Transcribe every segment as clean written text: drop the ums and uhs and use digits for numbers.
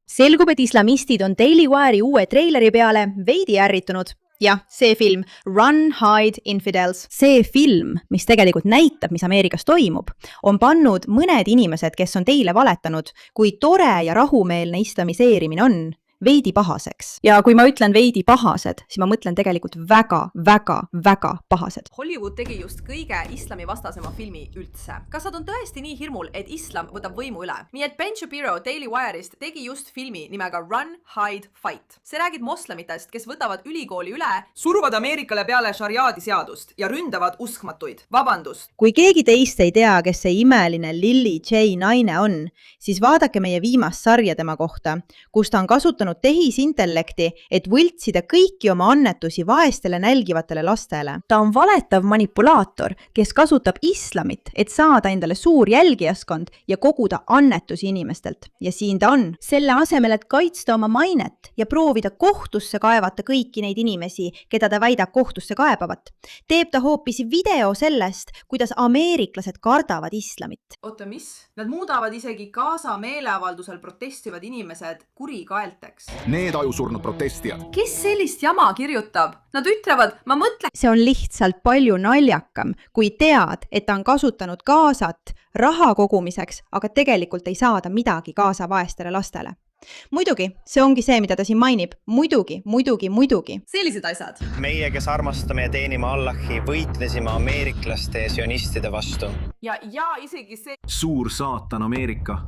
Selgub, et islamistid on Daily Wire'i uue treileri peale veidi ärritunud. Jah, see film Run, Hide, Infidels. See film, mis tegelikult näitab, mis Ameerikas toimub, on pannud mõned inimesed, kes on teile valetanud, kui tore ja rahumeelne islamiseerimine on, veidi pahaseks. Ja kui ma ütlen veidi pahased, siis ma mõtlen tegelikult väga pahased. Hollywood tegi just kõige islamivastasema filmi üldse. Kas nad on tõesti nii hirmul, et islam võtab võimu üle? Nii et Ben Shapiro Daily Wire'ist tegi just filmi nimega Run, Hide, Fight. See räägib moslemitest, kes võtavad ülikooli üle, suruvad Ameerikale peale šariaadi seadust ja ründavad uskmatuid. Vabandust. Kui keegi teist ei tea, kes see imeline Lily J naine on, siis vaadake meie viimast sarja tema kohta, kus ta on kasutanud tehisintellekti, et võltsida kõiki oma annetusi vaestele nälgivatele lastele. Ta on valetav manipulaator, kes kasutab islamit, et saada endale suur jälgijaskond ja koguda annetusi inimestelt. Ja siin ta on. Selle asemel, et kaitsta oma mainet ja proovida kohtusse kaevata kõiki neid inimesi, keda ta väidab kohtusse kaebavat, teeb ta hoopis video sellest, kuidas ameeriklased kardavad islamit. Oota, mis? Nad muudavad isegi Gaza meeleavaldusel protestivad inimesed kurikaelteks. Need ajusurnud protestijad. Kes sellist jama kirjutab? Nad ütlevad, ma mõtlen... See on lihtsalt palju naljakam, kui tead, et ta on kasutanud Gazat raha kogumiseks, aga tegelikult ei saada midagi Gaza vaestele lastele. Muidugi, see ongi see, mida ta siin mainib. Muidugi. Sellised asjad. Meie, kes armastame ja teenime Allahi, võitlesime ameeriklaste ja sionistide vastu. Ja isegi see... Suur saatan Ameerika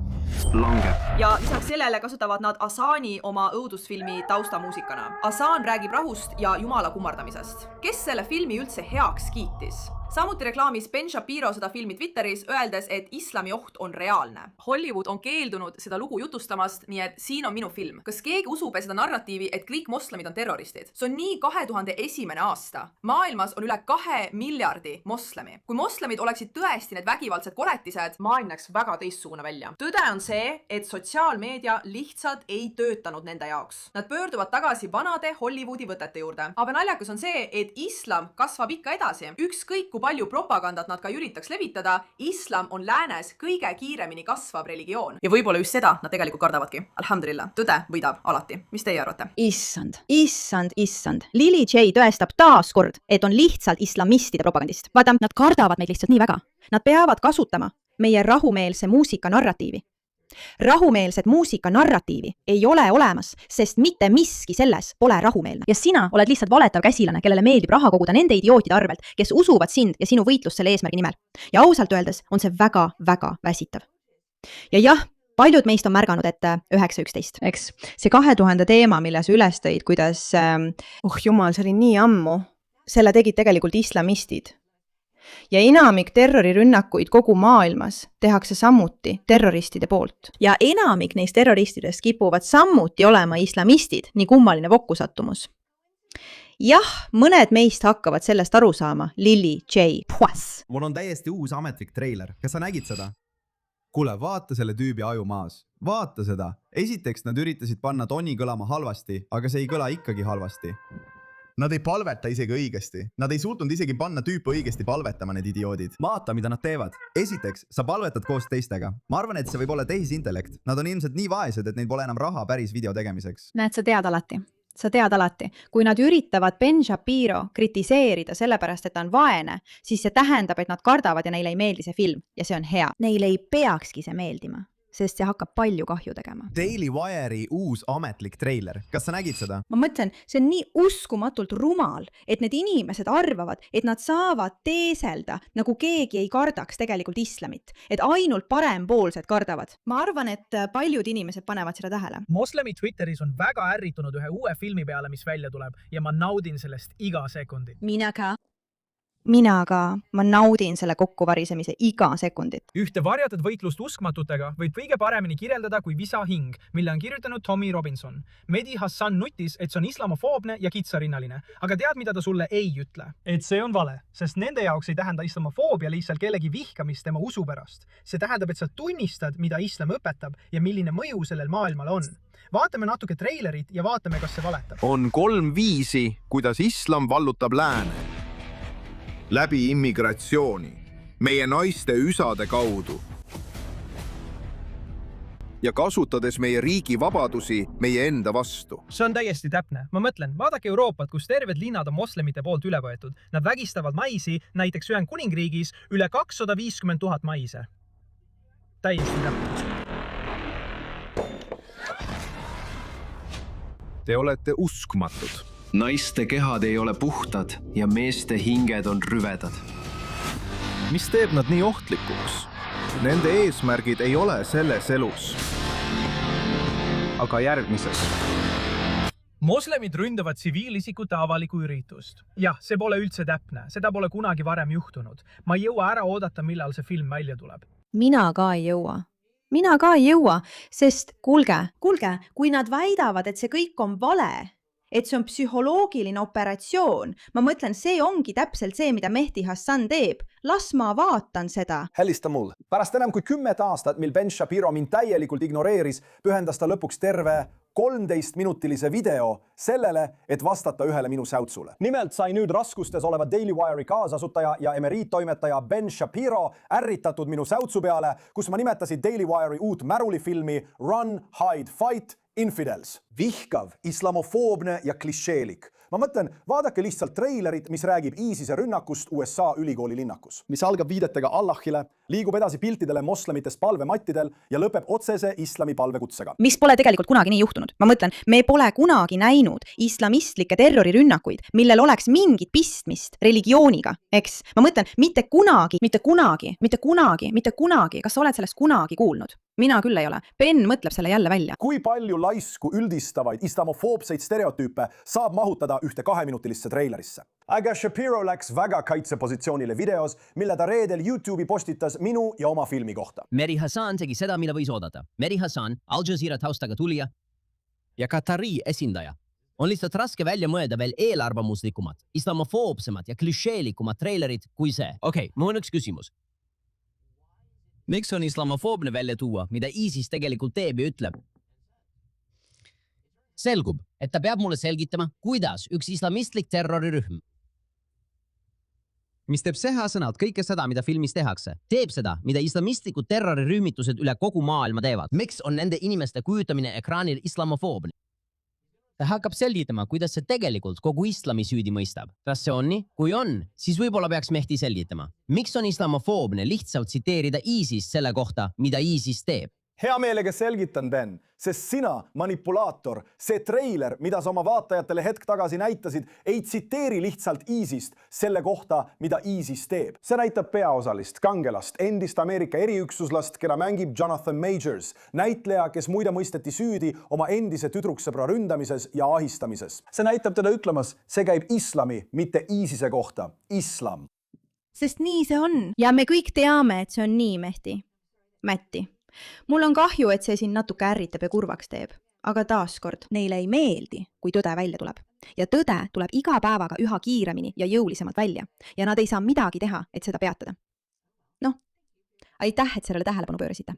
langeb. Ja lisaks sellele kasutavad nad Asani oma õudusfilmi taustamuusikana. Asan räägib rahust ja jumala kummardamisest. Kes selle filmi üldse heaks kiitis? Samuti reklaamis Ben Shapiro seda filmi Twitteris, öeldes, et islami oht on reaalne. Hollywood on keeldunud seda lugu jutustamast, nii et siin on minu film. Kas keegi usub seda narratiivi, et kõik moslemid on terroristid? See on nii 2001. aasta. Maailmas on üle 2 miljardi moslemi. Kui moslemid oleksid tõesti need vägivaldsed koletised, maailm näeks väga teistsugune välja. Tõde on see, et sotsiaalmeedia lihtsalt ei töötanud nende jaoks. Nad pöörduvad tagasi vanade Hollywoodi võtete juurde. Aga naljakas on see, et islam kasvab ikka edasi. Ükskõik kui palju propagandat nad ka üritaks levitada, islam on läänes kõige kiiremini kasvav religioon. Ja võib-olla just seda nad tegelikult kardavadki. Alhamdulillah, tõde võidab alati. Mis teie arvate? Issand. Lily J tõestab taas kord, et on lihtsalt islamistide propagandist. Vaata, nad kardavad meid lihtsalt nii väga. Nad peavad kasutama meie rahumeelse muusika narratiivi. Rahumeelset muusika narratiivi ei ole olemas, sest mitte miski selles pole rahumeelne. Ja sina oled lihtsalt valetav käsilane, kellele meeldib raha koguda nende idiootide arvelt, kes usuvad sind ja sinu võitlust selle eesmärgi nimel. Ja ausalt öeldes on see väga väsitav. Ja jah, paljud meist on märganud, et 9.11. Eks see 2000 teema, mille sa üles tõid, kuidas, jumal, see oli nii ammu, selle tegid tegelikult islamistid. Ja enamik terrorirünnakuid kogu maailmas tehakse samuti terroristide poolt. Ja enamik neist terroristidest kipuvad samuti olema islamistid, nii kummaline kokkusattumus. Jah, mõned meist hakkavad sellest aru saama. Lily J. Puas. Mul on täiesti uus ametlik treiler. Kas sa nägid seda? Kuule, vaata selle tüübi aju maas. Vaata seda. Esiteks nad üritasid panna toni kõlama halvasti, aga see ei kõla ikkagi halvasti. Nad ei palveta isegi õigesti. Nad ei suutnud isegi panna tüüpe õigesti palvetama, need idioodid. Vaata, mida nad teevad. Esiteks, sa palvetad koos teistega. Ma arvan, et see võib olla tehisintellekt. Nad on ilmselt nii vaesed, et neil pole enam raha päris video tegemiseks. Näed, sa tead alati. Kui nad üritavad Ben Shapiro kritiseerida sellepärast, et ta on vaene, siis see tähendab, et nad kardavad ja neile ei meeldi see film. Ja see on hea. Neile ei peakski see meeldima, sest see hakkab palju kahju tegema. Daily Wire'i uus ametlik treiler. Kas sa nägid seda? Ma mõtlen, see on nii uskumatult rumal, et need inimesed arvavad, et nad saavad teeselda, nagu keegi ei kardaks tegelikult islamit. Et ainult parempoolsed kardavad. Ma arvan, et paljud inimesed panevad seda tähele. Moslemi Twitteris on väga ärritunud ühe uue filmi peale, mis välja tuleb ja ma naudin sellest iga sekundi. Mina ka, ma naudin selle kokkuvarisemise iga sekundit. Ühte varjatud võitlust uskmatutega võib kõige paremini kirjeldada kui Visa hing, mille on kirjutanud Tommy Robinson. Mehdi Hassan nutis, et see on islamofoobne ja kitsarinnaline, aga tead, mida ta sulle ei ütle? Et see on vale, sest nende jaoks ei tähenda islamofoobia lihtsalt kellegi vihkamist tema usu pärast. See tähendab, et sa tunnistad, mida islam õpetab ja milline mõju sellel maailmal on. Vaatame natuke treilerit ja vaatame, kas see valetab. On 3 viisi, kuidas islam vallutab lääne. Läbi immigratsiooni, meie naiste üsade kaudu. ja kasutades meie riigi vabadusi meie enda vastu. See on täiesti täpne. Ma mõtlen, vaadake Euroopat, kus terved linnad on moslemite poolt üle võetud. Nad vägistavad maisi, näiteks Ühendkuningriigis üle 250 000 maise. Täiesti täpne. Te olete uskmatud. Naiste kehad ei ole puhtad ja meeste hinged on rüvedad. Mis teeb nad nii ohtlikuks? Nende eesmärgid ei ole selles elus, aga järgmises. Moslemid ründavad tsiviilisikute avalikku üritust. Jah, see pole üldse täpne. Seda pole kunagi varem juhtunud. Ma ei jõua ära oodata, millal see film välja tuleb. Mina ka ei jõua, sest kuulge, kui nad väidavad, et see kõik on vale, et see on psühholoogiline operatsioon. Ma mõtlen, see ongi täpselt see, mida Mehdi Hassan teeb. Las ma vaatan seda. Helista mul. Pärast enam kui 10 aastat, mil Ben Shapiro mind täielikult ignoreeris, pühendas ta lõpuks terve 13-minutilise video sellele, et vastata ühele minu säutsule. Nimelt sai nüüd raskustes oleva Daily Wire'i kaasasutaja ja emeriittoimetaja Ben Shapiro ärritatud minu säutsu peale, kus ma nimetasin Daily Wire'i uut märulifilmi Run, Hide, Fight Infidels. Vihkav, islamofoobne ja klišeelik. Ma mõtlen, vaadake lihtsalt treilerit, mis räägib ISISe rünnakust USA ülikooli linnakus, mis algab viidetega Allahile, liigub edasi piltidele moslemitest palvemattidel ja lõpeb otsese islami palvekutsega. Mis pole tegelikult kunagi nii juhtunud. Ma mõtlen, me pole kunagi näinud islamistlikke terrorirünnakuid, millel oleks mingit pistmist religiooniga, eks? Ma mõtlen, mitte kunagi. Kas sa oled sellest kunagi kuulnud? Mina küll ei ole. Ben mõtleb selle jälle välja. Kui palju laisku üldistavaid islamofoobseid stereotüüpe saab mahutada ühte 2-minutilisse treilerisse? Aga Shapiro läks väga kaitsepositsioonile videos, mille ta reedel YouTube'i postitas minu ja oma filmi kohta. Mehdi Hassan tegi seda, mida võis oodata. Mehdi Hassan, Al Jazeera taustaga tulija ja Katari esindaja. On lihtsalt raske välja mõelda veel eelarvamuslikumad, islamofoobsemad ja klišeelikumad treilerid kui see. Okei, mul on üks küsimus. Miks on islamofoobne välja tuua, mida ISIS tegelikult teeb ja ütleb? Selgub, et ta peab mulle selgitama, kuidas üks islamistlik terrorirühm, mis teeb sõna-sõnalt kõike seda, mida filmis tehakse, teeb seda, mida islamistlikud terrorirühmitused üle kogu maailma teevad. Miks on nende inimeste kujutamine ekraanil islamofoobne? Ta hakkab selgitama, kuidas see tegelikult kogu islami süüdi mõistab. Kas see on nii? Kui on, siis võib-olla peaks Mehdi selgitama. Miks on islamofoobne lihtsalt tsiteerida ISIS selle kohta, mida ISIS teeb? Hea meelega selgitan, Ben, sest sina, manipulaator, see treiler, mida sa oma vaatajatele hetk tagasi näitasid, ei tsiteeri lihtsalt ISISt selle kohta, mida ISIS teeb. See näitab peaosalist, kangelast, endist Ameerika eriüksuslast, keda mängib Jonathan Majors, näitleja, kes muide mõisteti süüdi oma endise tüdruksõbra ründamises ja ahistamises. See näitab teda ütlemas, see käib islami, mitte ISISe kohta. Islam. Sest nii see on. Ja me kõik teame, et see on nii, Mätti. Mul on kahju, et see siin natuke ärritab ja kurvaks teeb, aga taaskord neile ei meeldi, kui tõde välja tuleb. Ja tõde tuleb iga päevaga üha kiiremini ja jõulisemalt välja ja nad ei saa midagi teha, et seda peatada. Aitäh, et sellele tähelepanu pöörasite.